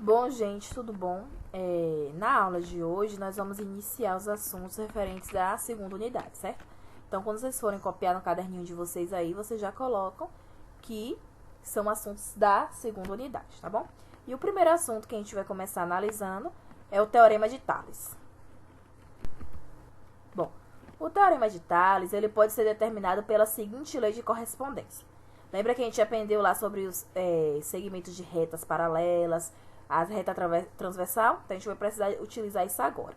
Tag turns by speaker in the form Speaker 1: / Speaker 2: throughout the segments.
Speaker 1: Bom, gente, tudo bom? Na aula de hoje, nós vamos iniciar os assuntos referentes da segunda unidade, certo? Então, quando vocês forem copiar no caderninho de vocês aí, vocês já colocam que são assuntos da segunda unidade, tá bom? E o primeiro assunto que a gente vai começar analisando é o Teorema de Tales. Bom, o Teorema de Tales, ele pode ser determinado pela seguinte lei de correspondência. Lembra que a gente aprendeu lá sobre os segmentos de retas paralelas, a reta transversal? Então, a gente vai precisar utilizar isso agora.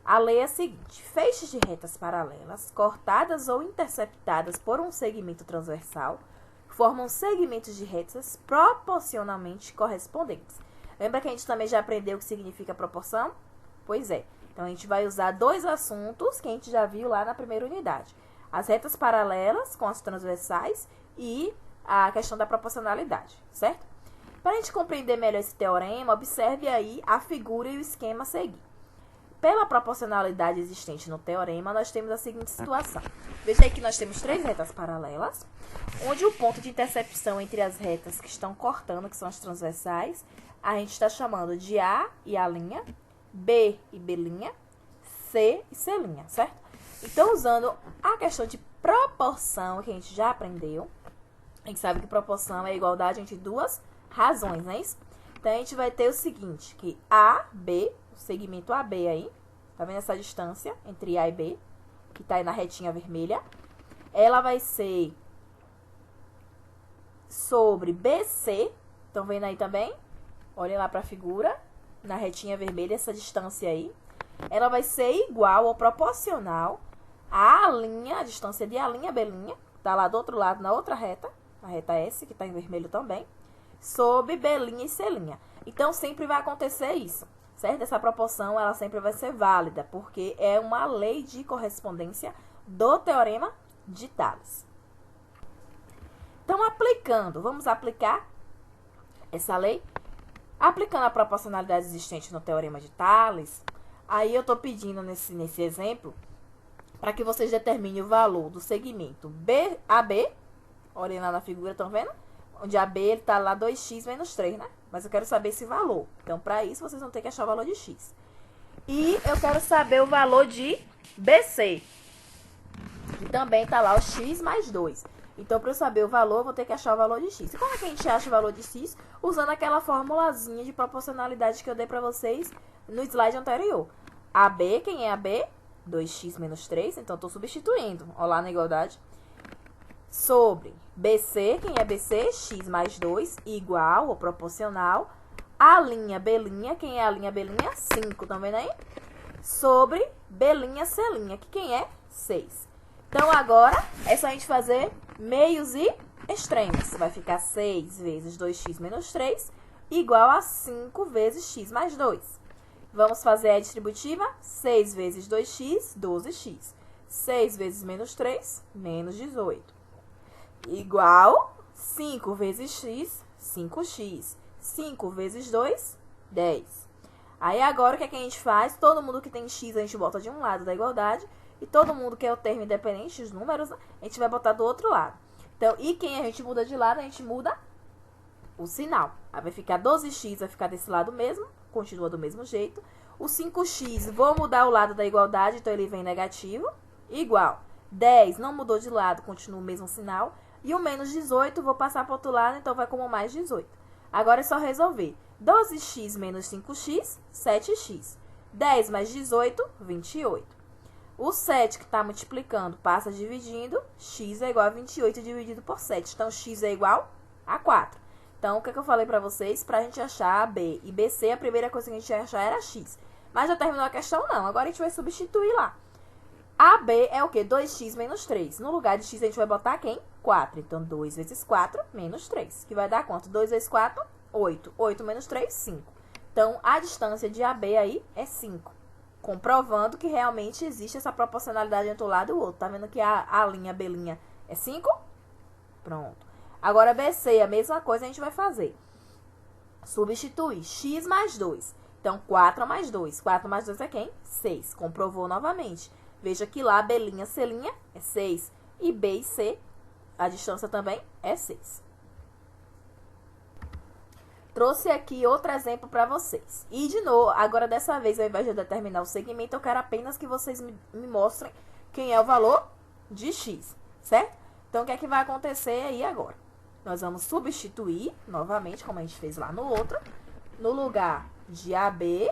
Speaker 1: A lei é a seguinte: feixes de retas paralelas, cortadas ou interceptadas por um segmento transversal, formam segmentos de retas proporcionalmente correspondentes. Lembra que a gente também já aprendeu o que significa proporção? Pois é. Então, a gente vai usar dois assuntos que a gente já viu lá na primeira unidade. As retas paralelas com as transversais e a questão da proporcionalidade, certo? Para a gente compreender melhor esse teorema, observe aí a figura e o esquema a seguir. Pela proporcionalidade existente no teorema, nós temos a seguinte situação. Veja aí que nós temos três retas paralelas, onde o ponto de intercepção entre as retas que estão cortando, que são as transversais, a gente está chamando de A e A', B e B', C e C', certo? Então, usando a questão de proporção que a gente já aprendeu, a gente sabe que proporção é a igualdade entre duas razões, não é isso? Então, a gente vai ter o seguinte, que AB, o segmento AB aí, tá vendo essa distância entre A e B, que tá aí na retinha vermelha, ela vai ser sobre BC, estão vendo aí também? Olhem lá para a figura, na retinha vermelha, essa distância aí, ela vai ser igual ou proporcional à a distância de A', B', tá lá do outro lado, na outra reta, a reta S, que tá em vermelho também, sobre B' e C'. Então, sempre vai acontecer isso, certo? Essa proporção, ela sempre vai ser válida, porque é uma lei de correspondência do Teorema de Tales. Então, vamos aplicar essa lei. Aplicando a proporcionalidade existente no Teorema de Tales, aí eu estou pedindo nesse exemplo para que vocês determinem o valor do segmento AB, olhem lá na figura, estão vendo? Onde AB está lá 2x menos 3, né? Mas eu quero saber esse valor. Então, para isso, vocês vão ter que achar o valor de x. E eu quero saber o valor de BC, que também está lá o x mais 2. Então, para eu saber o valor, eu vou ter que achar o valor de x. E como é que a gente acha o valor de x? Usando aquela formulazinha de proporcionalidade que eu dei para vocês no slide anterior. AB, quem é AB? 2x menos 3. Então, estou substituindo. Olha lá na igualdade. Sobre BC, quem é BC? X mais 2, igual ou proporcional. A linha B', quem é a linha B'? 5, estão vendo aí? Sobre B', C', que quem é? 6. Então, agora, é só a gente fazer meios e extremos. Vai ficar 6 vezes 2x menos 3, igual a 5 vezes x mais 2. Vamos fazer a distributiva? 6 vezes 2x, 12x. 6 vezes menos 3, menos 18. Igual 5 vezes x, 5x. 5 vezes 2, 10. Aí, agora, o que é que a gente faz? Todo mundo que tem x, a gente bota de um lado da igualdade. E todo mundo que é o termo independente, os números, a gente vai botar do outro lado. Então, e quem a gente muda de lado, a gente muda o sinal. Aí vai ficar 12x, vai ficar desse lado mesmo, continua do mesmo jeito. O 5x, vou mudar o lado da igualdade, então ele vem negativo, igual. 10, não mudou de lado, continua o mesmo sinal. E o menos 18, vou passar para o outro lado, então vai como mais 18. Agora é só resolver. 12x menos 5x, 7x. 10 mais 18, 28. O 7 que está multiplicando passa dividindo, x é igual a 28 dividido por 7. Então, x é igual a 4. Então, o que eu falei para vocês? Para a gente achar B e BC, a primeira coisa que a gente ia achar era x. Mas já terminou a questão? Não. Agora a gente vai substituir lá. AB é o quê? 2x menos 3. No lugar de x, a gente vai botar quem? 4. Então, 2 vezes 4 menos 3. Que vai dar quanto? 2 vezes 4, 8. 8 menos 3, 5. Então, a distância de AB aí é 5. Comprovando que realmente existe essa proporcionalidade entre um lado e o outro. Tá vendo que a linha B' é 5? Pronto. Agora, BC, a mesma coisa a gente vai fazer. Substituir x mais 2. Então, 4 mais 2. 4 mais 2 é quem? 6. Comprovou novamente. Veja que lá, B', C' é 6. E B e C, a distância também é 6. Trouxe aqui outro exemplo para vocês. E de novo, agora dessa vez, ao invés de eu determinar o segmento, eu quero apenas que vocês me mostrem quem é o valor de x, certo? Então, o que é que vai acontecer aí agora? Nós vamos substituir, novamente, como a gente fez lá no outro, no lugar de AB,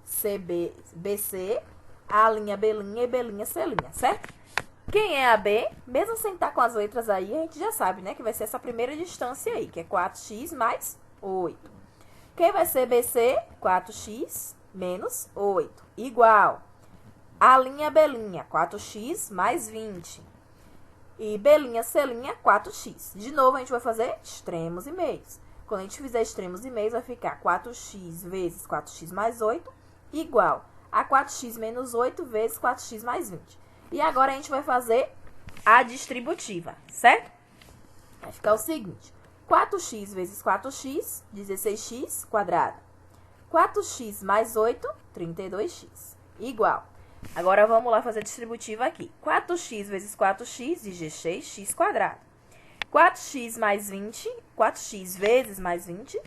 Speaker 1: CB, BC, A', B' e B', C', certo? Quem é AB, mesmo sem estar com as letras aí, a gente já sabe, né? Que vai ser essa primeira distância aí, que é 4x mais 8. Quem vai ser BC? 4x menos 8. Igual. A', B', 4x mais 20. E B', C', 4x. De novo, a gente vai fazer extremos e meios. Quando a gente fizer extremos e meios, vai ficar 4x vezes 4x mais 8 igual a 4x menos 8 vezes 4x mais 20. E agora a gente vai fazer a distributiva, certo? Vai ficar o seguinte. 4x vezes 4x, 16x quadrado. 4x mais 8, 32x. Igual. Agora vamos lá fazer a distributiva aqui. 4x vezes 4x, 16x quadrado. 4x mais 20, 4x vezes mais 20,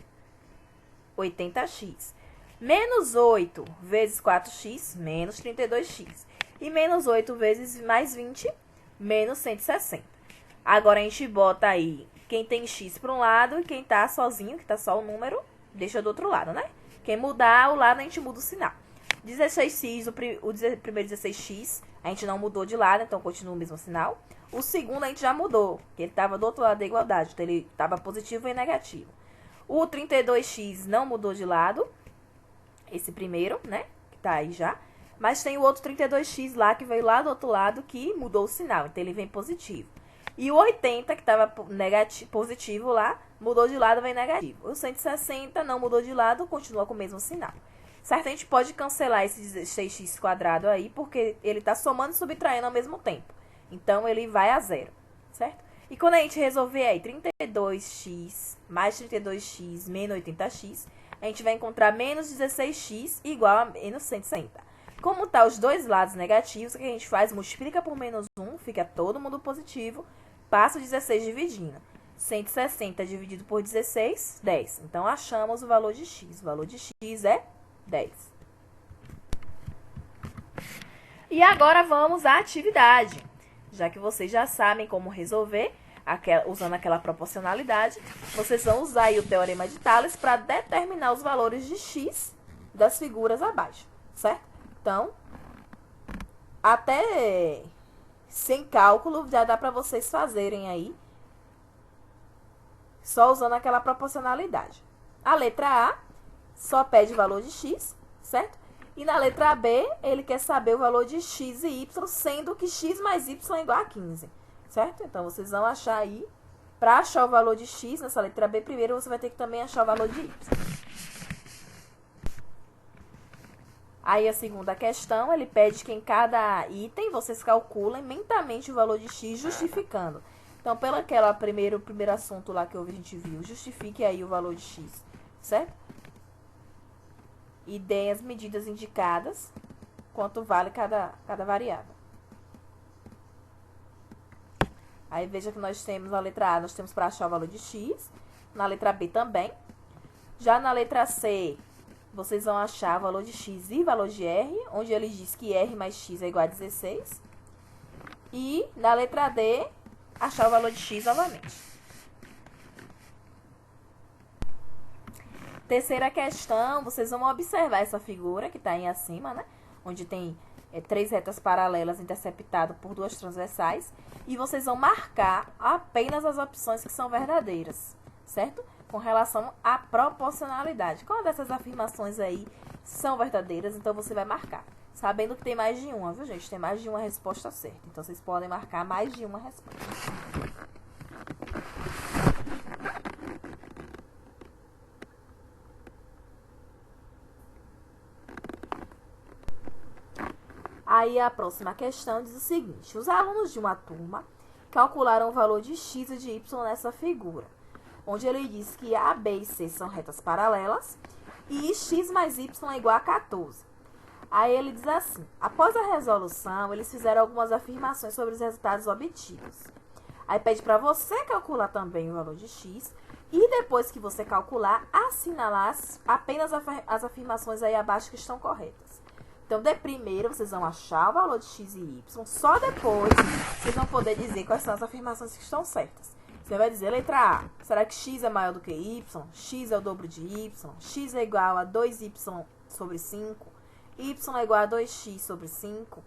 Speaker 1: 80x. Menos 8 vezes 4x, menos 32x. E menos 8 vezes mais 20, menos 160. Agora a gente bota aí quem tem x para um lado e quem tá sozinho, que tá só o número, deixa do outro lado, né? Quem mudar o lado, a gente muda o sinal. 16x, o primeiro 16x, a gente não mudou de lado, então continua o mesmo sinal. O segundo a gente já mudou, que ele estava do outro lado da igualdade, então ele estava positivo e negativo. O 32x não mudou de lado, esse primeiro, né, que tá aí já. Mas tem o outro 32x lá, que veio lá do outro lado, que mudou o sinal, então ele vem positivo. E o 80, que estava positivo lá, mudou de lado, vem negativo. O 160 não mudou de lado, continua com o mesmo sinal. Certo? A gente pode cancelar esse 16x quadrado aí, porque ele está somando e subtraindo ao mesmo tempo. Então, ele vai a zero, certo? E quando a gente resolver aí 32x mais 32x menos 80x, a gente vai encontrar menos 16x igual a menos 160. Como tá os dois lados negativos, o que a gente faz? Multiplica por menos 1, fica todo mundo positivo, passa o 16 dividindo. 160 dividido por 16, 10. Então, achamos o valor de x. O valor de x é 10. E agora vamos à atividade. Já que vocês já sabem como resolver, usando aquela proporcionalidade, vocês vão usar aí o Teorema de Tales para determinar os valores de x das figuras abaixo, certo? Então, até sem cálculo, já dá para vocês fazerem aí, só usando aquela proporcionalidade. A letra A só pede o valor de x, certo? E na letra B, ele quer saber o valor de x e y, sendo que x mais y é igual a 15, certo? Então, vocês vão achar aí, para achar o valor de x nessa letra B, primeiro você vai ter que também achar o valor de y. Aí, a segunda questão, ele pede que em cada item vocês calculem mentalmente o valor de x, justificando. Então, pelo primeiro assunto lá que a gente viu, justifique aí o valor de x, certo? E deem as medidas indicadas, quanto vale cada variável. Aí, veja que nós temos a letra A, nós temos para achar o valor de x. Na letra B também. Já na letra C, vocês vão achar o valor de x e o valor de r, onde ele diz que r mais x é igual a 16. E na letra D, achar o valor de x novamente. Terceira questão, vocês vão observar essa figura que está aí acima, né? Onde tem 3 retas paralelas interceptadas por 2 transversais. E vocês vão marcar apenas as opções que são verdadeiras, certo? Com relação à proporcionalidade. Qual dessas afirmações aí são verdadeiras, então você vai marcar. Sabendo que tem mais de uma, viu, gente? Tem mais de uma resposta certa. Então, vocês podem marcar mais de uma resposta. Aí, a próxima questão diz o seguinte. Os alunos de uma turma calcularam o valor de x e de y nessa figura, onde ele diz que A, B e C são retas paralelas e x mais y é igual a 14. Aí ele diz assim, após a resolução, eles fizeram algumas afirmações sobre os resultados obtidos. Aí pede para você calcular também o valor de x E depois que você calcular, assinalar apenas as afirmações aí abaixo que estão corretas. Então, de primeiro, vocês vão achar o valor de x e y. Só depois, vocês vão poder dizer quais são as afirmações que estão certas. Você vai dizer, letra A, será que x é maior do que y? X é o dobro de y? X é igual a 2y sobre 5? Y é igual a 2x sobre 5?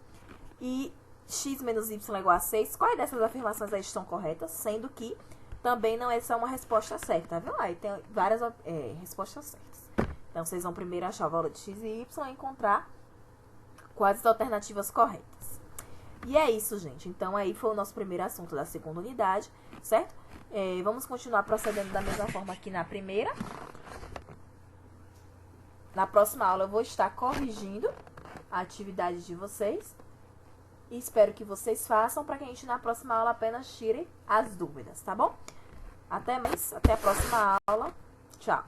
Speaker 1: E x menos y é igual a 6? Quais dessas afirmações aí estão corretas? Sendo que também não é só uma resposta certa, viu? Aí tem várias respostas certas. Então, vocês vão primeiro achar o valor de x e y e encontrar quais as alternativas corretas. E é isso, gente. Então, aí foi o nosso primeiro assunto da segunda unidade, certo? Vamos continuar procedendo da mesma forma aqui na primeira. Na próxima aula, eu vou estar corrigindo a atividade de vocês. E espero que vocês façam para que a gente, na próxima aula, apenas tire as dúvidas, tá bom? Até a próxima aula. Tchau!